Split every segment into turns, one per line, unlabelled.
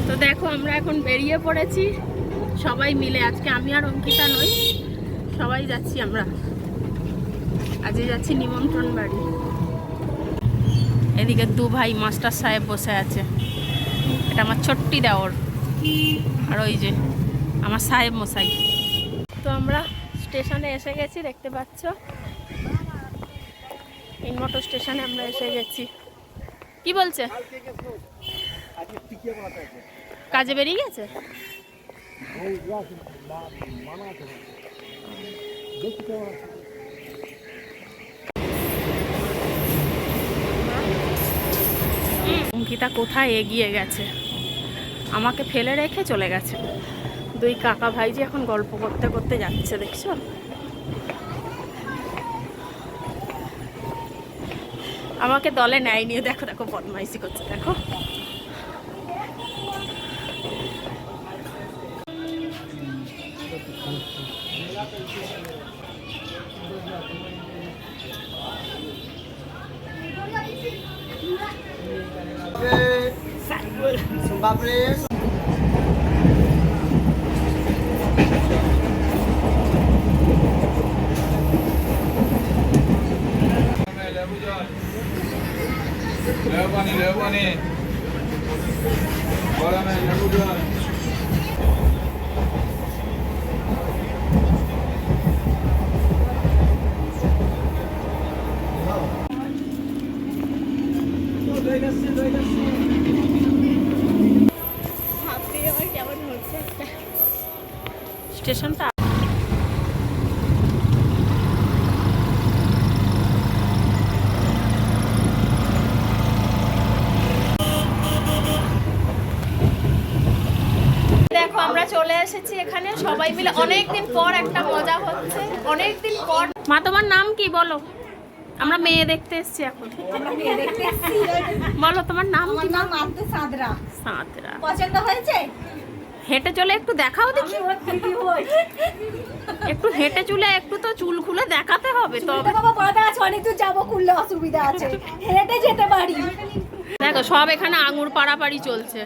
তো দেখো আমরা এখন বেরিয়ে পড়েছি সবাই মিলে। আজকে আমি আর অঙ্কিতা নই, সবাই যাচ্ছি আমরা। আজকে যাচ্ছি নিমন্ত্রণ বাড়ি। এদিকে দু ভাই মাস্টার সাহেব বসে আছে, এটা আমার ছোট্টি দেওর, আর ওই যে আমার সাহেব মশাই। তো আমরা স্টেশনে এসে গেছি, দেখতে পাচ্ছ ইনমোটর স্টেশনে আমরা এসে গেছি। কি বলছে? কাজে বেরিয়ে গেছে। অঙ্কিতা কোথায় এগিয়ে গেছে, আমাকে ফেলে রেখে চলে গেছে। দুই কাকা ভাইজি এখন গল্প করতে করতে যাচ্ছে, দেখছো? আমাকে দলে নেয় নিয়ে, দেখো দেখো বদমাইশি করছে, দেখো। স্টেশনটা দেখো আমরা চলে এসেছি এখানে সবাই মিলে। অনেকদিন পর একটা মজা হচ্ছে, অনেকদিন পর। মা তোমার নাম কি বলো? আমরা মেয়ে দেখতে এসেছি এখন। বলো তোমার নাম কি?
সাদরা।
সাদরা
পছন্দ হয়েছে?
হেঁটে চলে একটু দেখাও দেখি। একটু হেঁটে চলে একটু তো চুল খুলে দেখাতে হবে তো।
বাবা কথা আছে, অনেক দূর যাবো, খুললে অসুবিধা আছে, হেঁটে যেতে পারি।
দেখো সব এখানে আঙুর পাড়াপাড়ি চলছে,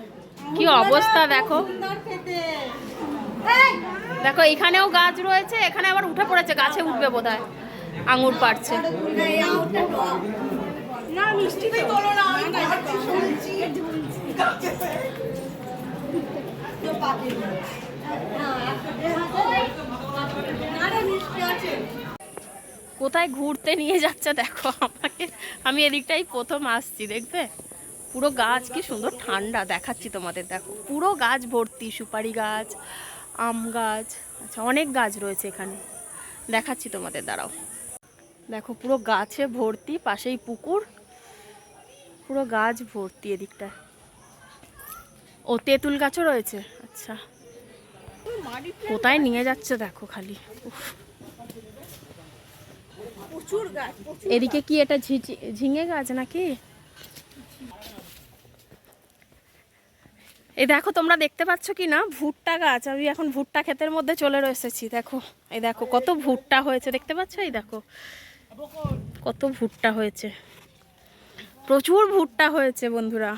কি অবস্থা দেখো। দেখো এখানেও গাছ রয়েছে, এখানে আবার উঠে পড়েছে, গাছে উঠবে বোধহয়, আঙুর পাড়ছে।
না মিষ্টি তো তোলো না,
কোথায় ঘুরতে নিয়ে যাচ্ছে দেখো আমাকে। আমি এদিকটাই প্রথম আসছি, দেখবে পুরো গাছ কি সুন্দর ঠান্ডা, দেখাচ্ছি তোমাদের। দেখো পুরো গাছ ভর্তি, সুপারি গাছ, আম গাছ, আচ্ছা অনেক গাছ রয়েছে এখানে, দেখাচ্ছি তোমাদের, দাঁড়াও। দেখো পুরো গাছে ভর্তি, পাশেই পুকুর, পুরো গাছ ভর্তি এদিকটা। ও তেঁতুল গাছও রয়েছে। আচ্ছা কোথায় নিয়ে যাচ্ছে দেখো খালি।
প্রচুর গাছ।
এদিকে কি এটা ঝিঙে গাছ নাকি? এই দেখো তোমরা দেখতে পাচ্ছ কি না, ভুট্টা গাছ। আমি এখন ভুট্টা ক্ষেতের মধ্যে চলে এসেছি। দেখো এই দেখো কত ভুট্টা হয়েছে, দেখতে পাচ্ছ? এই দেখো কত ভুট্টা হয়েছে, প্রচুর ভুট্টা হয়েছে বন্ধুরা।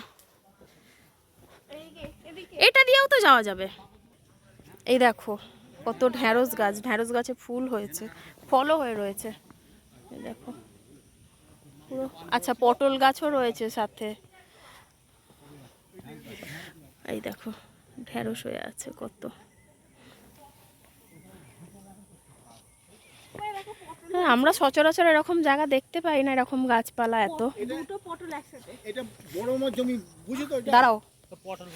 এটা দিয়েও তো যাওয়া যাবে। এই দেখো কত ঢ্যাঁড়স গাছ, ঢ্যাঁড়স গাছে ফুল হয়েছে, ফলও হয়ে রয়েছে। এই দেখো পুরো। আচ্ছা পটল গাছও রয়েছে সাথে। এই দেখো ঢ্যাঁড়স হয়ে আছে কত। হ্যাঁ, আমরা সচরাচর এরকম জায়গা দেখতে পাই না, এরকম গাছপালা এত।
দুটো পটল একসাথে।
এটা বড় মাছ জমি, বুঝি তো?
দাঁড়াও,
পটল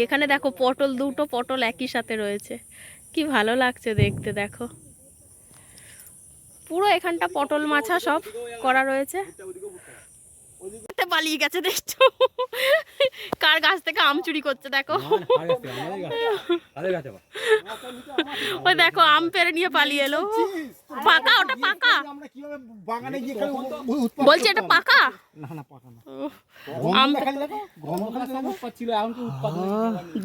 এখানে দেখো পটল, দুটো পটল একই সাথে রয়েছে, কি ভালো লাগছে দেখতে। দেখো পুরো এখানটা পটল মাছা সব করা রয়েছে। পালিয়ে গেছে দেখছো, কার গাছ থেকে আম চুরি করছে দেখো। ওই দেখো আম পেড়ে নিয়ে পালিয়ে এলো। পাকা, ওটা পাকা। বলছি এটা পাকা। আম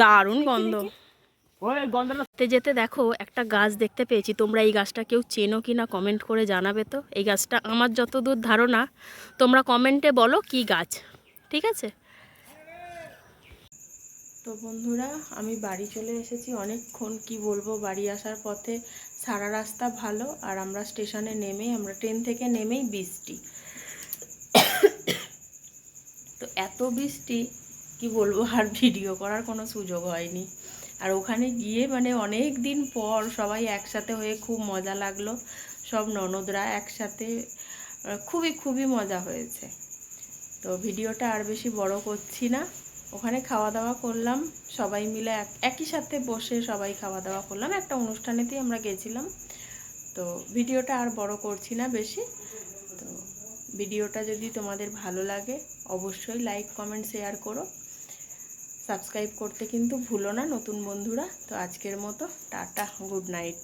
দারুণ গন্ধ। যেতে দেখো একটা গাছ দেখতে পেয়েছি, তোমরা এই গাছটা কেউ চেনো কি না কমেন্ট করে জানাবে তো। এই গাছটা আমার যতদূর ধারণা, তোমরা কমেন্টে বলো কি গাছ, ঠিক আছে? তো বন্ধুরা আমি বাড়ি চলে এসেছি অনেকক্ষণ, কি বলবো, বাড়ি আসার পথে সারা রাস্তা ভালো, আর আমরা স্টেশনে নেমেই, আমরা ট্রেন থেকে নেমেই বৃষ্টি। তো এত বৃষ্টি কি বলবো, আর ভিডিও করার কোনো সুযোগ হয়নি। আর ওখানে গিয়ে মানে অনেক দিন পর সবাই একসাথে হয়ে খুব মজা লাগলো, সব ননদরা একসাথে, খুবই খুবই মজা হয়েছে। তো ভিডিওটা আর বেশি বড় করছি না। ওখানে খাওয়া দাওয়া করলাম সবাই মিলে, একই সাথে বসে সবাই খাওয়া দাওয়া করলাম, একটা অনুষ্ঠানেতেই আমরা গেছিলাম। তো ভিডিওটা আর বড় করছি না বেশি। তো ভিডিওটা যদি তোমাদের ভালো লাগে অবশ্যই লাইক কমেন্ট শেয়ার করো, সাবস্ক্রাইব করতে কিন্তু ভুলো না নতুন বন্ধুরা। তো আজকের মতো টাটা, গুড নাইট।